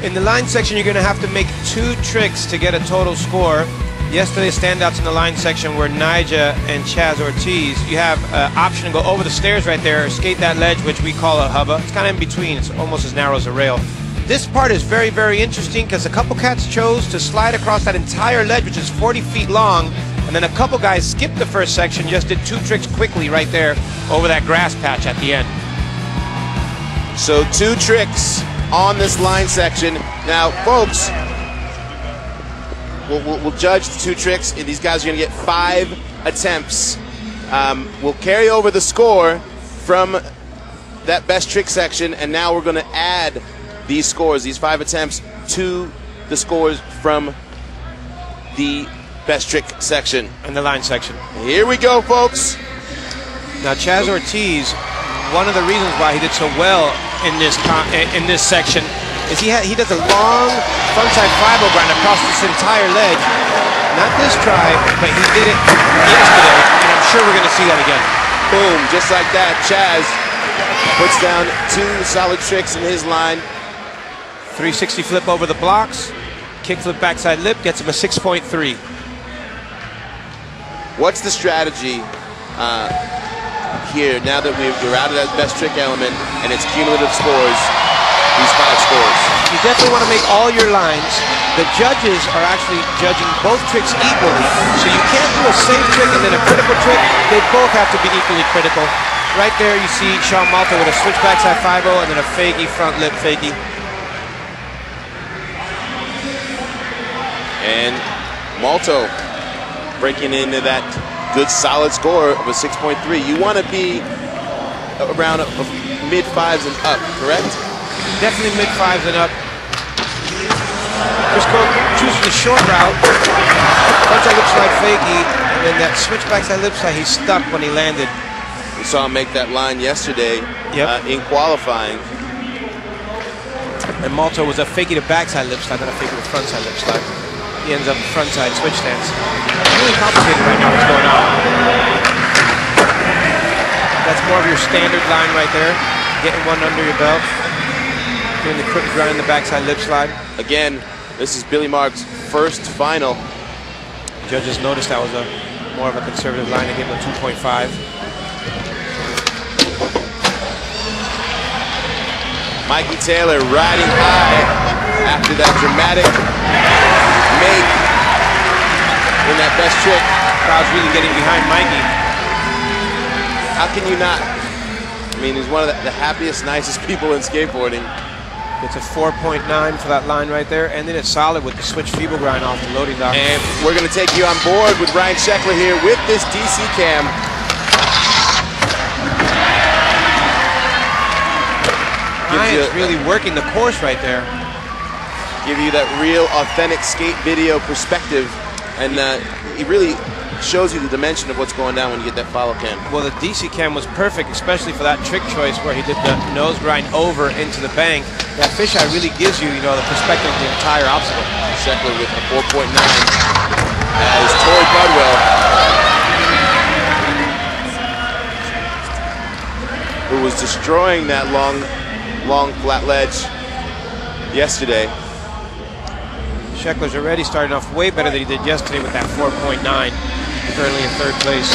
In the line section, you're going to have to make 2 tricks to get a total score. Yesterday's standouts in the line section were Nyjah and CHAZ ORTIZ. You have an option to go over the stairs right there, or skate that ledge, which we call a hubba. It's kind of in between. It's almost as narrow as a rail. This part is very, very interesting because a couple cats chose to slide across that entire ledge, which is 40 feet long, and then a couple guys skipped the first section, just did 2 tricks quickly right there over that grass patch at the end. So 2 tricks on this line section. Now, folks, we'll judge the 2 tricks. These guys are going to get 5 attempts. We'll carry over the score from that best trick section, and now we're going to add these scores, these 5 attempts, to the scores from the best trick section. And the line section. Here we go, folks. Now, CHAZ ORTIZ, one of the reasons why he did so well in this section is he does a long frontside 5-0 grind across this entire ledge. Not this try, but he did it yesterday, and I'm sure we're going to see that again. Boom, just like that, CHAZ puts down 2 solid tricks in his line. 360 flip over the blocks, kickflip backside lip, gets him a 6.3. What's the strategy here now that we're out of that best trick element and it's cumulative scores, these 5 scores? You definitely want to make all your lines. The judges are actually judging both tricks equally, so you can't do a safe trick and then a critical trick. They both have to be equally critical. Right there you see MALTO with a switch backside 5-0 and then a fakie front lip fakie. And MALTO breaking into that good solid score of a 6.3. You want to be around mid-5s and up, correct? Definitely mid-5s and up. Just choosing the short route. Frontside lip slide fakie, and then that switch backside lip slide, he stuck when he landed. We saw him make that line yesterday in qualifying. And MALTO was a fakie to backside lip slide, not a fakie to frontside lip slide. He ends up frontside switch stance. Really complicated right now what's going on. That's more of your standard line right there. Getting one under your belt. Doing the crooked grind in the backside lip slide. Again, this is Billy Mark's first final. Judges noticed that was more of a conservative line. They gave him a 2.5. Mikey Taylor riding high after that dramatic make in that best trick. Crowd's really getting behind Mikey. How can you not? I mean, he's one of the happiest, nicest people in skateboarding. It's a 4.9 for that line right there, and then it's solid with the switch feeble grind off the loading dock. And we're going to take you on board with Ryan Sheckler here with this DC cam. Ryan's really working the course right there. Give you that real, authentic skate video perspective, and it really shows you the dimension of what's going down when you get that follow cam. Well, the DC cam was perfect, especially for that trick choice where he did the nose grind over into the bank. That fisheye really gives you, the perspective of the entire obstacle. Sheckler with a 4.9 as TOREY PUDWILL, who was destroying that long flat ledge yesterday. Sheckler's already starting off way better than he did yesterday with that 4.9. Currently in 3rd place.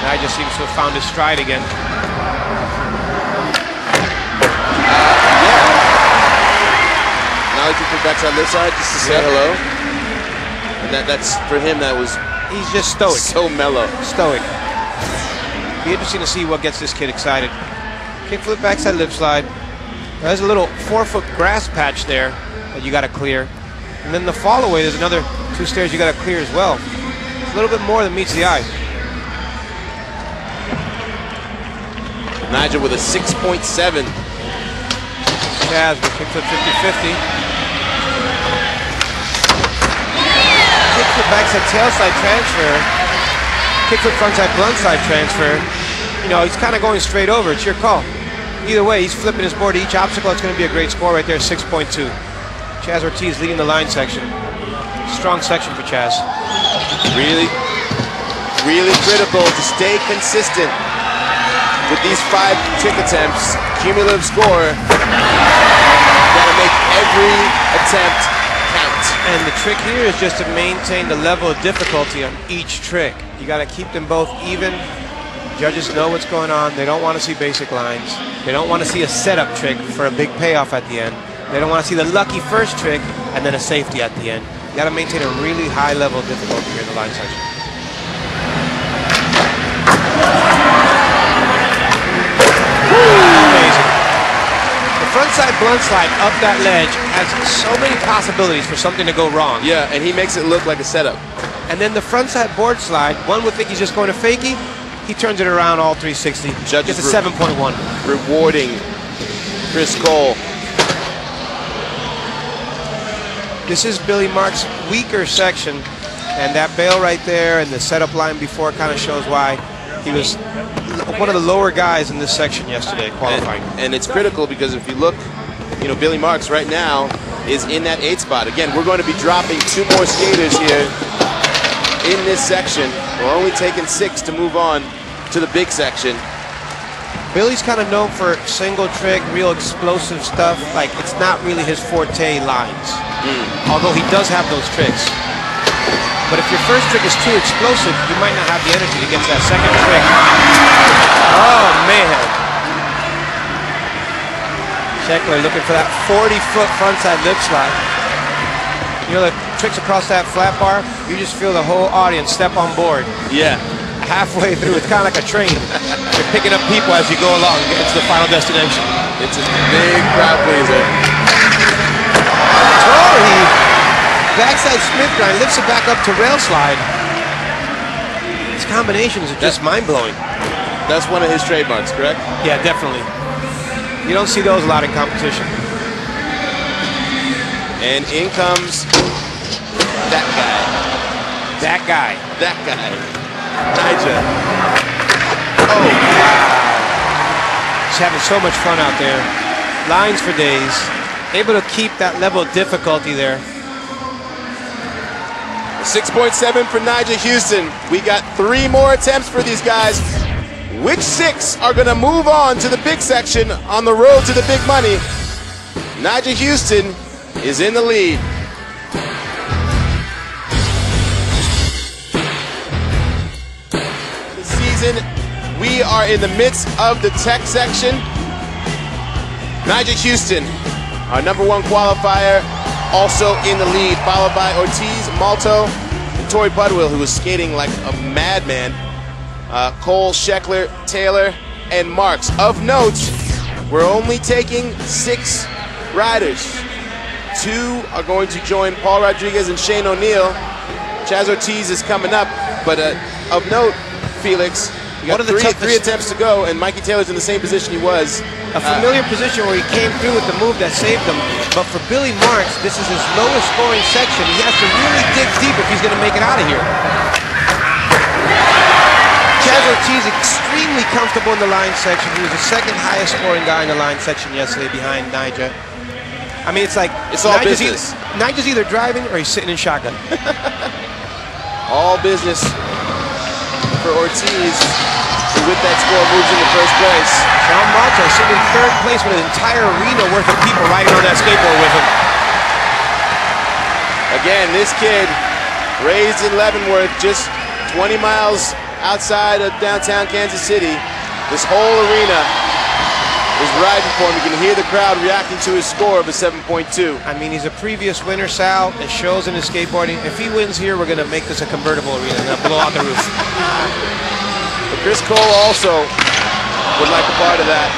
Nyjah seems to have found his stride again. Now he can put backside this side just to say hello. And that's for him. He's just stoic. So mellow. Stoic. Be interesting to see what gets this kid excited. Kickflip backside lip slide. There's a little 4-foot grass patch there that you got to clear. And then the fall away, there's another 2 stairs you got to clear as well. It's a little bit more than meets the eye. Nyjah with a 6.7. CHAZ with kickflip 50-50. Kickflip backside tailslide transfer. Kickflip frontside blindside transfer. He's kind of going straight over. It's your call. Either way, he's flipping his board to each obstacle. It's going to be a great score right there, 6.2. CHAZ ORTIZ leading the line section. Strong section for CHAZ. Really, really critical to stay consistent with these 5 trick attempts. Cumulative score every attempt counts. And the trick here is just to maintain the level of difficulty on each trick. You got to keep them both even. Judges know what's going on. They don't want to see basic lines. They don't want to see a setup trick for a big payoff at the end. They don't want to see the lucky first trick and then a safety at the end. You got to maintain a really high level of difficulty here in the line section. Amazing. The frontside blunt slide up that ledge has so many possibilities for something to go wrong. Yeah, and he makes it look like a setup. And then the frontside board slide, one would think he's just going to fakie. He turns it around all 360. Judges gets a 7.1. Rewarding Chris Cole. This is Billy Marks' weaker section, and that bail right there and the setup line before kind of shows why he was one of the lower guys in this section yesterday qualifying. And it's critical because if you look, you know, Billy Marks right now is in that 8 spot. Again, we're going to be dropping 2 more skaters here in this section. We're only taking 6 to move on to the big section. Billy's kind of known for single trick, real explosive stuff. Like, it's not really his forte lines. Although he does have those tricks. But if your first trick is too explosive, you might not have the energy to get to that second trick. Oh, man. Sheckler looking for that 40-foot frontside lip slide. You know the tricks across that flat bar? You just feel the whole audience step on board. Yeah. Halfway through, it's kind of like a train. You're picking up people as you go along to get to the final destination. It's a big crowd pleaser. TOREY, backside Smith grind, lifts it back up to rail slide. These combinations are just mind-blowing. That's one of his trademarks, correct? Yeah, definitely. You don't see those a lot in competition. And in comes that guy. That guy. That guy. Nija. Oh, wow. He's having so much fun out there. Lines for days. Able to keep that level of difficulty there. 6.7 for Nija Houston. We got 3 more attempts for these guys. Which 6 are going to move on to the big section on the road to the big money? Nija Houston is in the lead. We are in the midst of the tech section. Nija Houston, our #1 qualifier, also in the lead, followed by ORTIZ, MALTO, and TOREY PUDWILL, who was skating like a madman. Cole, Sheckler, Taylor, and Marks. Of note, we're only taking 6 riders. 2 are going to join Paul Rodriguez and Shane O'Neill. CHAZ ORTIZ is coming up, but of note, Felix, we got 3 attempts to go, and Mikey Taylor's in the same position he was. A familiar position where he came through with the move that saved him. But for Billy Marks, this is his lowest scoring section. He has to really dig deep if he's going to make it out of here. CHAZ ORTIZ extremely comfortable in the line section. He was the 2nd highest scoring guy in the line section yesterday behind Nija. I mean, it's like it's all business. Nija's either driving or he's sitting in shotgun. All business for ORTIZ, who with that score moves into 1st place. Sean Malto sitting in 3rd place with an entire arena worth of people riding on that skateboard with him. Again, this kid, raised in Leavenworth, just 20 miles outside of downtown Kansas City. This whole arena is riding for him. You can hear the crowd reacting to his score of a 7.2. I mean, he's a previous winner, Sal. It shows in his skateboarding. If he wins here, we're going to make this a convertible arena and blow out the roof. But Chris Cole also would like a part of that.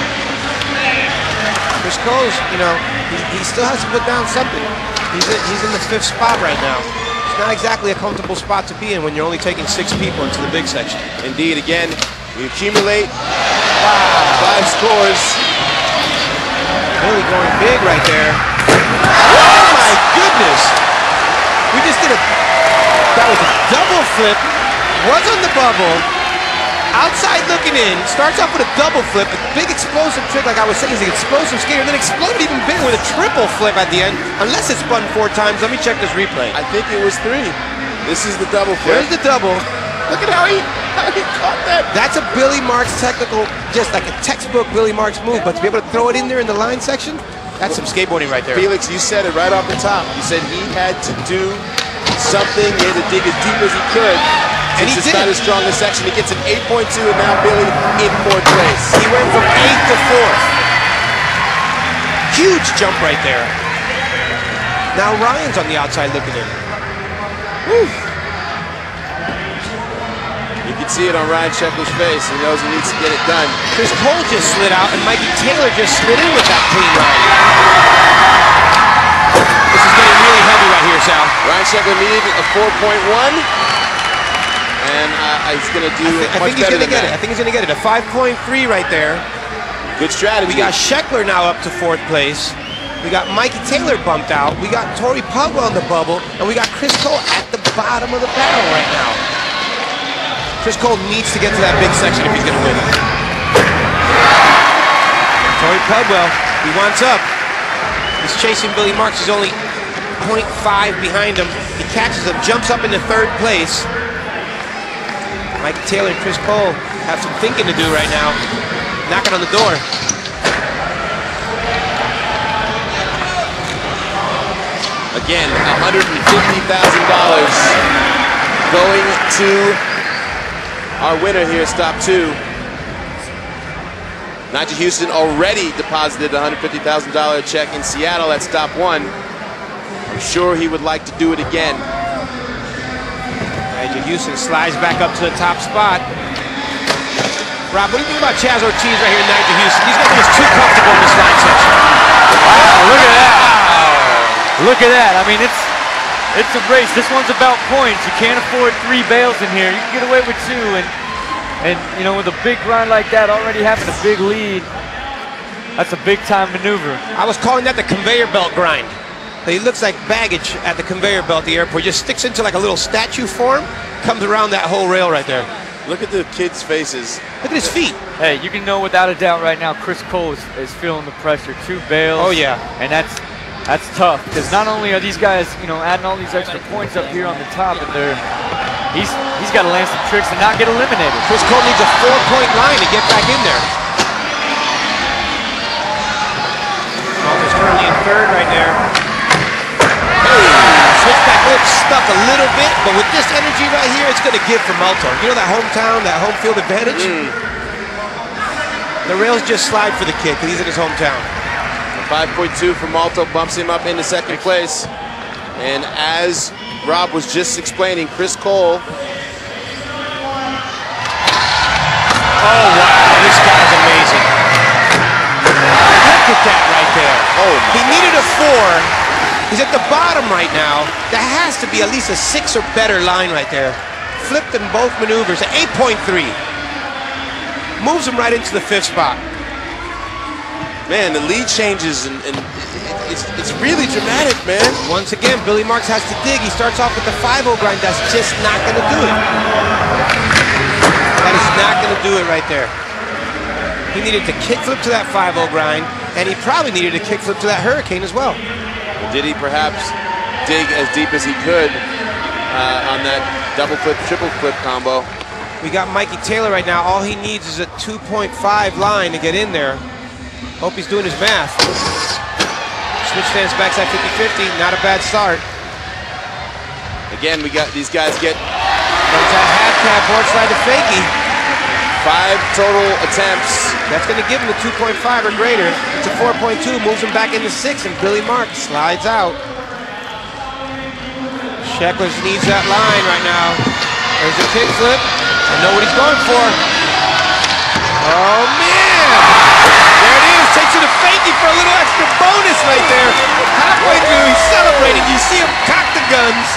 Chris Cole's, you know, he still has to put down something. He's in the 5th spot right now. It's not exactly a comfortable spot to be in when you're only taking 6 people into the big section. Indeed, again, we accumulate 5 scores. Billy going big right there. Oh my goodness! We just did that was a double flip, was on the bubble, outside looking in, starts off with a double flip, a big explosive trick like I was saying, he's an explosive skater, and then exploded even bigger with a triple flip at the end, unless it's spun 4 times. Let me check this replay. I think it was 3. This is the double flip. There's the double. Look at how he caught that. That's a Billy Marks technical, just like a textbook Billy Marks move, but to be able to throw it in there in the line section, That's some skateboarding right there. Felix, you said it right off the top. You said he had to do something. He had to dig as deep as he could. And he it's did. not his strongest section. He gets an 8.2, and now Billy in 4th place. He went from 8th to 4th. Huge jump right there. Now Ryan's on the outside looking in. Woo. You can see it on Ryan Sheckler's face. He knows he needs to get it done. Chris Cole just slid out, and Mikey Taylor just slid in with that clean line. This is getting really heavy right here, Sal. Ryan Sheckler needed a 4.1, and he's going to do much better than that. I think he's going to get it. A 5.3 right there. Good strategy. We got Sheckler now up to 4th place. We got Mikey Taylor bumped out. We got TOREY PUDWILL on the bubble, and we got Chris Cole at the bottom of the barrel right now. Chris Cole needs to get to that big section if he's going to win. TOREY PUDWILL, he wants up. He's chasing Billy Marks. He's only 0.5 behind him. He catches him, jumps up into 3rd place. Mikey Taylor and Chris Cole have some thinking to do right now. Knocking on the door. Again, $150,000 going to our winner here, stop 2. Nigel Houston already deposited a $150,000 check in Seattle at stop 1. I'm sure he would like to do it again. Nigel Houston slides back up to the top spot. Rob, what do you think about CHAZ ORTIZ right here in Nigel Houston? These guys are just too comfortable in this line section. Wow, look at that. Look at that. I mean, it's a race. This one's about points. You can't afford 3 bails in here. You can get away with 2, and you know, with a big grind like that, already having a big lead, that's a big time maneuver. I was calling that the conveyor belt grind. He looks like baggage at the conveyor belt at the airport. Just sticks into like a little statue form, comes around that whole rail right there. Look at the kids' faces. Look at his feet. Hey, you can know without a doubt right now, Chris Cole is feeling the pressure. 2 bails. Oh yeah. And that's tough, because not only are these guys, you know, adding all these extra points up here on the top, and he's got to land some tricks and not get eliminated. Chris Cole needs a 4-point line to get back in there. Malto's currently in 3rd right there. Switchback lip stuck a little bit, but with this energy right here, it's going to give for Malto. You know that hometown, that home field advantage? The rails just slide for the kid because he's in his hometown. 5.2 for Malto bumps him up into 2nd place. And as Rob was just explaining, Chris Cole. Oh, wow, this guy's amazing. Look at that right there. Oh, he needed a 4. He's at the bottom right now. That has to be at least a 6 or better line right there. Flipped in both maneuvers at 8.3. Moves him right into the 5th spot. Man, the lead changes, and it's really dramatic, man. Once again, Billy Marks has to dig. He starts off with the 5-0 grind. That's just not going to do it. That is not going to do it right there. He needed to kickflip to that 5-0 grind, and he probably needed a kickflip to that hurricane as well. Did he perhaps dig as deep as he could on that double flip, triple flip combo? We got Mikey Taylor right now. All he needs is a 2.5 line to get in there. Hope he's doing his math. Switch stance backside 50-50. Not a bad start. Again, we got these guys get Frontside half cab, board slide to fakie. 5 total attempts. That's going to give him the 2.5 or greater. It's a 4.2, moves him back into 6, and Billy Marks slides out. Sheckler needs that line right now. There's a kickflip. I know what he's going for. Oh, man! There it is. Takes it to fakie for a little extra bonus right there. Halfway through, he's celebrating. You see him cock the guns.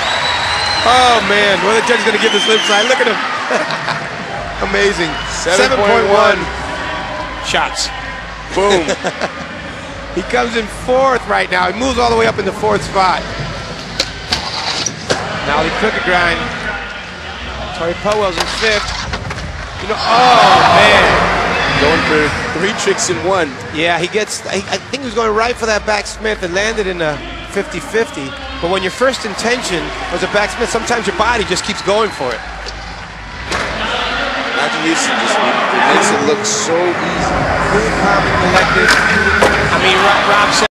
Oh, man. Well, the judge is going to give this lip slide. Look at him. Amazing. 7.1 shots. Boom. He comes in 4th right now. He moves all the way up in the 4th spot. Now he took a grind. TOREY PUDWILL's in 5th. You know, oh man. Going for 3 tricks in 1. Yeah, he gets, I think he was going right for that backsmith and landed in a 50-50. But when your first intention was a backsmith, sometimes your body just keeps going for it. Nigel Houston just makes it look so easy. Cool, calm, and collected. I mean, Rob said